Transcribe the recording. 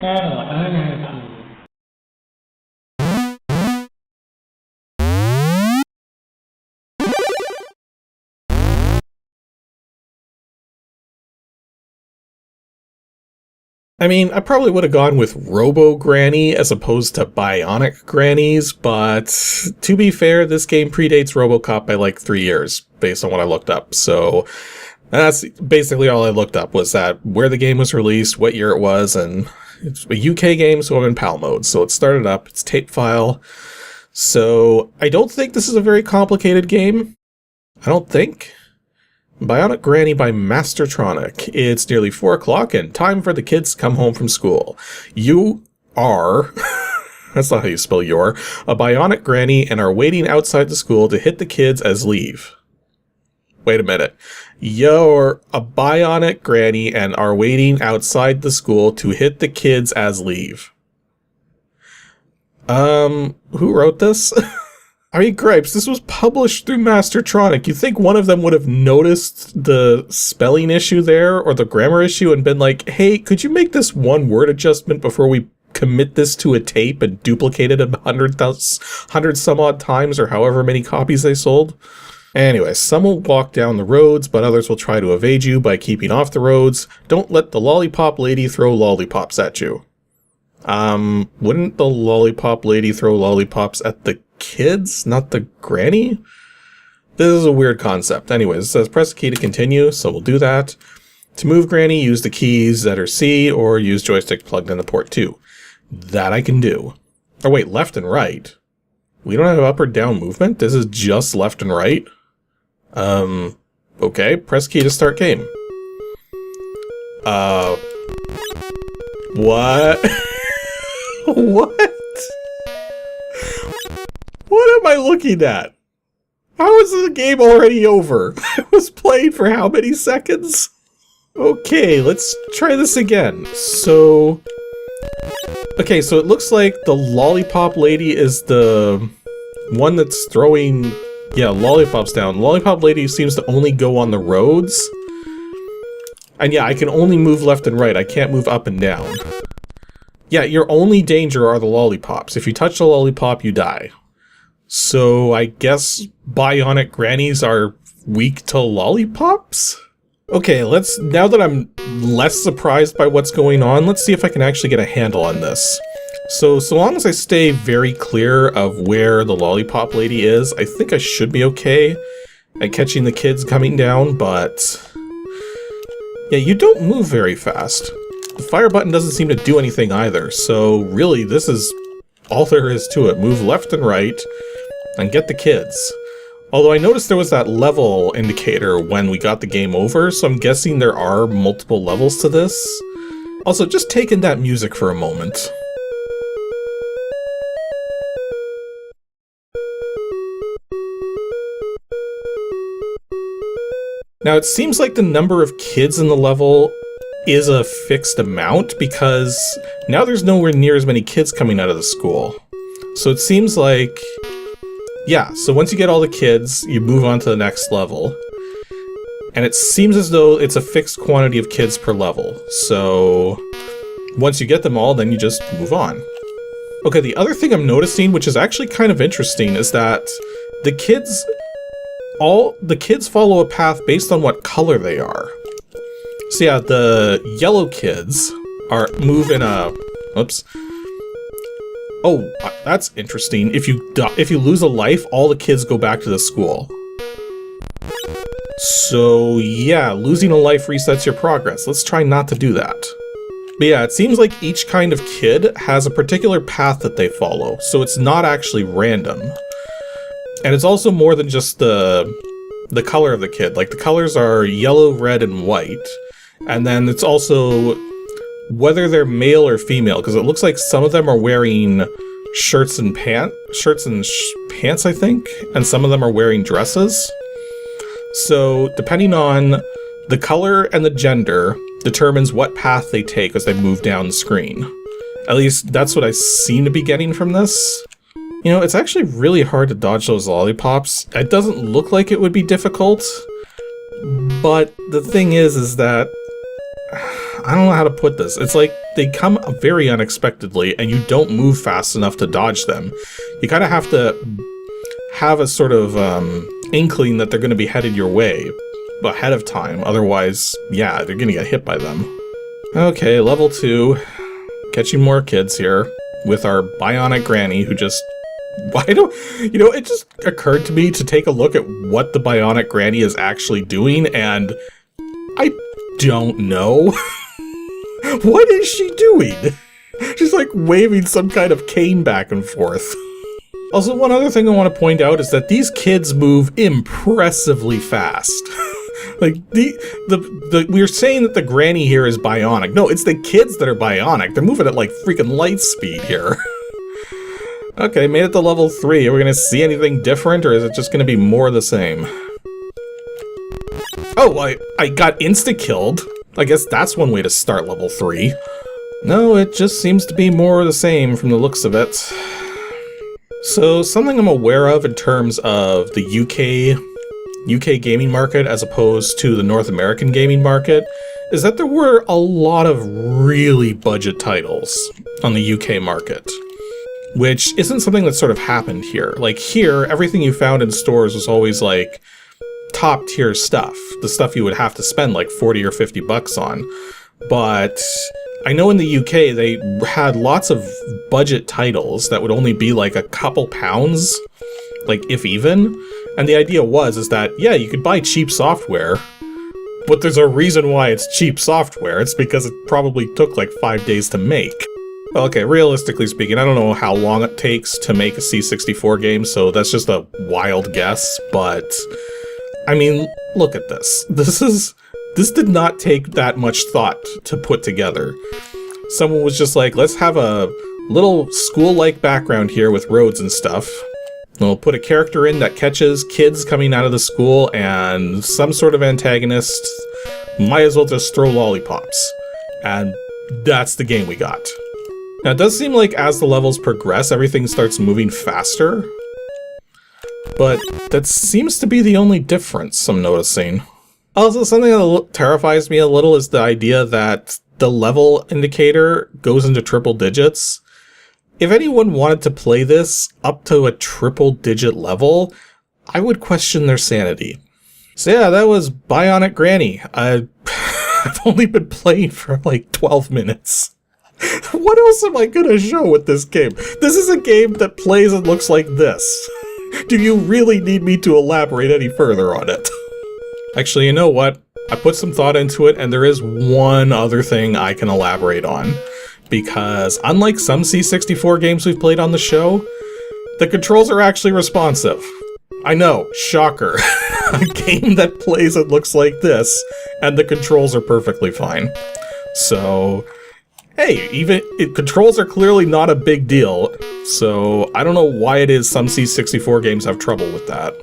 NNRG. I mean, I probably would have gone with Robo Granny as opposed to Bionic Grannies, but to be fair, this game predates RoboCop by like 3 years, based on what I looked up. So that's basically all I looked up, was that where the game was released, what year it was, and it's a UK game, so I'm in PAL mode. So it started up, it's tape file. So I don't think this is a very complicated game. I don't think. Bionic Granny by Mastertronic. It's nearly 4 o'clock and time for the kids to come home from school. You are, that's not how you spell your, a Bionic Granny and are waiting outside the school to hit the kids as leave. Wait a minute. You're a Bionic Granny and are waiting outside the school to hit the kids as leave. Who wrote this? I mean, gripes, this was published through Mastertronic. You'd think one of them would have noticed the spelling issue there, or the grammar issue, and been like, hey, could you make this one word adjustment before we commit this to a tape and duplicate it 100 some odd times, or however many copies they sold? Anyway, some will walk down the roads, but others will try to evade you by keeping off the roads. Don't let the lollipop lady throw lollipops at you. Wouldn't the lollipop lady throw lollipops at the kids, not the granny? This is a weird concept. Anyways, it says press the key to continue, so we'll do that. To move Granny, use the keys that are C, or use joystick plugged into port 2. That I can do. Oh wait, left and right. We don't have up or down movement? This is just left and right? Okay, press key to start game. What? What? What am I looking at? How is the game already over? It was played for how many seconds? Okay, let's try this again. So... okay, so it looks like the lollipop lady is the one that's throwing... yeah, lollipops down. Lollipop lady seems to only go on the roads. And yeah, I can only move left and right. I can't move up and down. Yeah, your only danger are the lollipops. If you touch the lollipop, you die. So I guess Bionic Grannies are weak to lollipops? Okay, now that I'm less surprised by what's going on, let's see if I can actually get a handle on this. So long as I stay very clear of where the lollipop lady is, I think I should be okay at catching the kids coming down, but... yeah, you don't move very fast. The fire button doesn't seem to do anything either, so really this is all there is to it. Move left and right, and get the kids. Although I noticed there was that level indicator when we got the game over, so I'm guessing there are multiple levels to this. Also, just take in that music for a moment. Now, it seems like the number of kids in the level is a fixed amount, because now there's nowhere near as many kids coming out of the school. So it seems like... yeah, so once you get all the kids, you move on to the next level. And it seems as though it's a fixed quantity of kids per level. So once you get them all, then you just move on. Okay, the other thing I'm noticing, which is actually kind of interesting, is that the kids follow a path based on what color they are. So yeah, the yellow kids move in a... oops. Oh, that's interesting. If you lose a life, all the kids go back to the school. So yeah, losing a life resets your progress. Let's try not to do that. But yeah, it seems like each kind of kid has a particular path that they follow, so it's not actually random. And it's also more than just the color of the kid. Like, the colors are yellow, red, and white. And then it's also whether they're male or female, because it looks like some of them are wearing shirts and pants, I think, and some of them are wearing dresses. So depending on the color and the gender determines what path they take as they move down the screen. At least that's what I seem to be getting from this. You know, it's actually really hard to dodge those lollipops. It doesn't look like it would be difficult, but the thing is that I don't know how to put this. It's like they come very unexpectedly and you don't move fast enough to dodge them. You kind of have to have a sort of inkling that they're going to be headed your way ahead of time. Otherwise, yeah, they're going to get hit by them. Okay, level 2. Catching more kids here with our Bionic Granny who just... it just occurred to me to take a look at what the Bionic Granny is actually doing, and I don't know. What is she doing? She's like waving some kind of cane back and forth. Also, one other thing I want to point out is that these kids move impressively fast. Like, we're saying that the granny here is bionic. No, it's the kids that are bionic. They're moving at like freaking light speed here. Okay, made it to level 3. Are we gonna see anything different, or is it just gonna be more of the same? Oh, I got insta-killed. I guess that's one way to start level 3. No, it just seems to be more of the same from the looks of it. So, something I'm aware of in terms of the UK gaming market as opposed to the North American gaming market is that there were a lot of really budget titles on the UK market. Which isn't something that sort of happened here. Like here, everything you found in stores was always like top tier stuff. The stuff you would have to spend like 40 or 50 bucks on. But I know in the UK they had lots of budget titles that would only be like a couple pounds, like if even. And the idea is that, yeah, you could buy cheap software, but there's a reason why it's cheap software. It's because it probably took like 5 days to make. Okay, realistically speaking, I don't know how long it takes to make a C64 game, so that's just a wild guess, but... I mean, look at this. This did not take that much thought to put together. Someone was just like, let's have a little school-like background here with roads and stuff. We'll put a character in that catches kids coming out of the school, and some sort of antagonist. Might as well just throw lollipops. And that's the game we got. Now, it does seem like as the levels progress, everything starts moving faster. But that seems to be the only difference I'm noticing. Also, something that terrifies me a little is the idea that the level indicator goes into triple digits. If anyone wanted to play this up to a triple-digit level, I would question their sanity. So yeah, that was Bionic Granny. I've only been playing for like 12 minutes. What else am I gonna show with this game? This is a game that plays and looks like this. Do you really need me to elaborate any further on it? Actually, you know what? I put some thought into it, and there is one other thing I can elaborate on. Because unlike some C64 games we've played on the show, the controls are actually responsive. I know, shocker. A game that plays and looks like this, and the controls are perfectly fine. So... hey, controls are clearly not a big deal, so I don't know why it is some C64 games have trouble with that.